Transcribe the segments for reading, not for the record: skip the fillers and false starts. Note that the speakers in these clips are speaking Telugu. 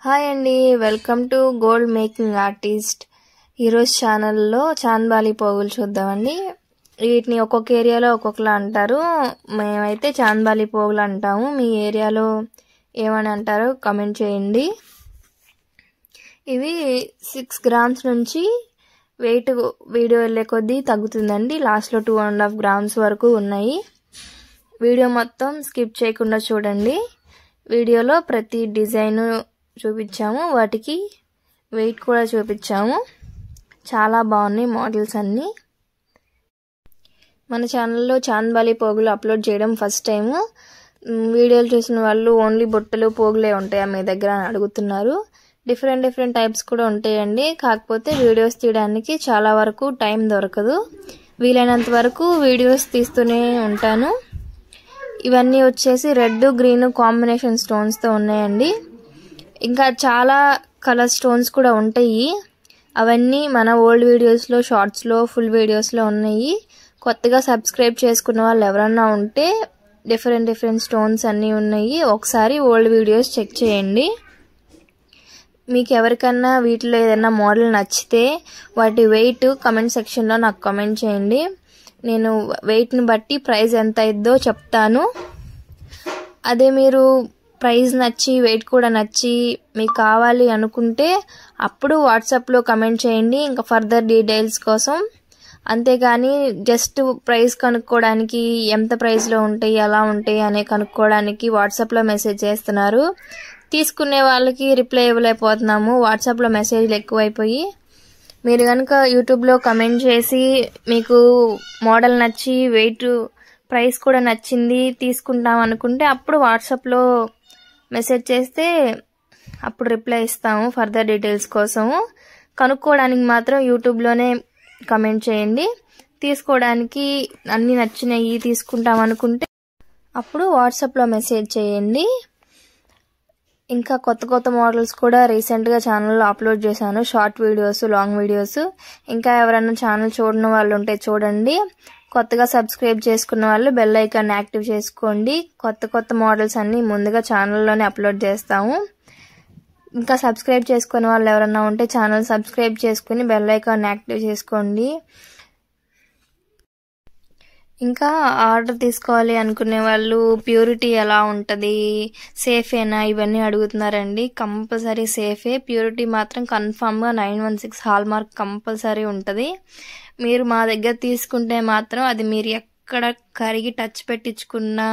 హాయ్ అండి, welcome to gold making artist. ఈరోజు ఛానల్లో చాంద్బాలి పోగులు చూద్దామండి. వీటిని ఒక్కొక్క ఏరియాలో ఒక్కొక్కలా అంటారు. మేమైతే చాంద్బాలి పోగులు అంటాము. మీ ఏరియాలో ఏమని అంటారో కామెంట్ చేయండి. ఇవి 6 గ్రామ్స్ నుంచి వెయిట్ వీడియో వెళ్ళే కొద్దీ తగ్గుతుందండి. లాస్ట్లో 2.5 గ్రామ్స్ వరకు ఉన్నాయి. వీడియో మొత్తం స్కిప్ చేయకుండా చూడండి. వీడియోలో ప్రతి డిజైన్ చూపించాము, వాటికి వెయిట్ కూడా చూపించాము. చాలా బాగున్నాయి మోడల్స్ అన్నీ. మన ఛానల్లో చాంద్బాలి పోగులు అప్లోడ్ చేయడం ఫస్ట్ టైము. వీడియోలు చూసిన వాళ్ళు ఓన్లీ బుట్టలు పోగులే ఉంటాయా మీ దగ్గర అని అడుగుతున్నారు. డిఫరెంట్ టైప్స్ కూడా ఉంటాయండి. కాకపోతే వీడియోస్ తీయడానికి చాలా వరకు టైం దొరకదు. వీలైనంత వరకు వీడియోస్ తీస్తూనే ఉంటాను. ఇవన్నీ వచ్చేసి రెడ్ గ్రీన్ కాంబినేషన్ స్టోన్స్తో ఉన్నాయండి. ఇంకా చాలా కలర్ స్టోన్స్ కూడా ఉంటాయి. అవన్నీ మన ఓల్డ్ వీడియోస్లో, షార్ట్స్లో, ఫుల్ వీడియోస్లో ఉన్నాయి. కొత్తగా సబ్స్క్రైబ్ చేసుకున్న వాళ్ళు ఎవరన్నా ఉంటే డిఫరెంట్ స్టోన్స్ అన్నీ ఉన్నాయి. ఒకసారి ఓల్డ్ వీడియోస్ చెక్ చేయండి. మీకు ఎవరికన్నా వీటిలో ఏదైనా మోడల్ నచ్చితే వాటి వెయిట్ కమెంట్ సెక్షన్లో నాకు కమెంట్ చేయండి. నేను వెయిట్ని బట్టి ప్రైస్ ఎంత అయిద్దో చెప్తాను. అదే మీరు ప్రైస్ నచ్చి వెయిట్ కూడా నచ్చి మీకు కావాలి అనుకుంటే అప్పుడు వాట్సాప్లో కమెంట్ చేయండి, ఇంకా ఫర్దర్ డీటెయిల్స్ కోసం. అంతేగాని జస్ట్ ప్రైస్ కనుక్కోవడానికి ఎంత ప్రైస్లో ఉంటాయి, ఎలా ఉంటాయి అనే కనుక్కోవడానికి వాట్సాప్లో మెసేజ్ చేస్తున్నారు. తీసుకునే వాళ్ళకి రిప్లై ఇవ్వలేకపోతున్నాము, వాట్సాప్లో మెసేజ్లు ఎక్కువైపోయి. మీరు కనుక యూట్యూబ్లో కమెంట్ చేసి మీకు మోడల్ నచ్చి వెయిట్ ప్రైస్ కూడా నచ్చింది తీసుకుంటాం అనుకుంటే అప్పుడు వాట్సాప్లో మెసేజ్ చేస్తే అప్పుడు రిప్లై ఇస్తాము ఫర్దర్ డీటెయిల్స్ కోసము. కనుక్కోవడానికి మాత్రం యూట్యూబ్లోనే కమెంట్ చేయండి. తీసుకోవడానికి అన్నీ నచ్చినవి తీసుకుంటాం అనుకుంటే అప్పుడు వాట్సాప్లో మెసేజ్ చేయండి. ఇంకా కొత్త మోడల్స్ కూడా రీసెంట్గా ఛానల్లో అప్లోడ్ చేశాను. Short videos, long videos. ఇంకా ఎవరైనా ఛానల్ చూడని వాళ్ళు ఉంటే చూడండి. కొత్తగా సబ్స్క్రైబ్ చేసుకున్న వాళ్ళు బెల్ ఐకాన్ యాక్టివ్ చేసుకోండి. కొత్త మోడల్స్ అన్నీ ముందుగా ఛానల్లోనే అప్లోడ్ చేస్తాము. ఇంకా సబ్స్క్రైబ్ చేసుకునే వాళ్ళు ఎవరైనా ఉంటే ఛానల్ సబ్స్క్రైబ్ చేసుకుని బెల్ ఐకాన్ యాక్టివ్ చేసుకోండి. ఇంకా ఆర్డర్ తీసుకోవాలి అనుకునే వాళ్ళు ప్యూరిటీ ఎలా ఉంటుంది, సేఫేనా ఇవన్నీ అడుగుతున్నారండి. కంపల్సరీ సేఫే. ప్యూరిటీ మాత్రం కన్ఫామ్గా 916 హాల్ మార్క్ కంపల్సరీ ఉంటుంది. మీరు మా దగ్గర తీసుకుంటే మాత్రం అది మీరు ఎక్కడ కరిగి టచ్ పెట్టించుకున్నా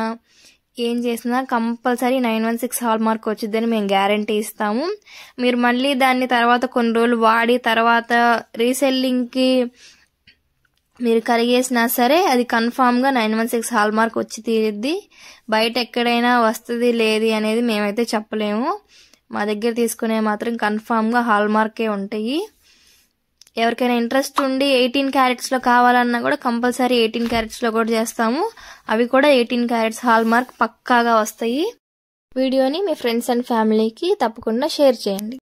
ఏం చేసినా కంపల్సరీ 916 హాల్ మార్క్ వచ్చిందని మేము గ్యారంటీ ఇస్తాము. మీరు మళ్ళీ దాన్ని తర్వాత కొన్ని రోజులు వాడి తర్వాత రీసెల్లింగ్కి మీరు కరిగేసినా సరే అది కన్ఫామ్గా 916 హాల్ మార్క్ వచ్చి తీరుద్ది. బయట ఎక్కడైనా వస్తుంది లేది అనేది మేమైతే చెప్పలేము. మా దగ్గర తీసుకునే మాత్రం కన్ఫామ్గా హాల్ మార్కే ఉంటాయి. ఎవరికైనా ఇంట్రెస్ట్ ఉండి 18 క్యారెట్స్లో కావాలన్నా కూడా కంపల్సరీ 18 క్యారెట్స్లో కూడా చేస్తాము. అవి కూడా 18 క్యారెట్స్ హాల్ మార్క్ పక్కాగా వస్తాయి. వీడియోని మీ ఫ్రెండ్స్ అండ్ ఫ్యామిలీకి తప్పకుండా షేర్ చేయండి.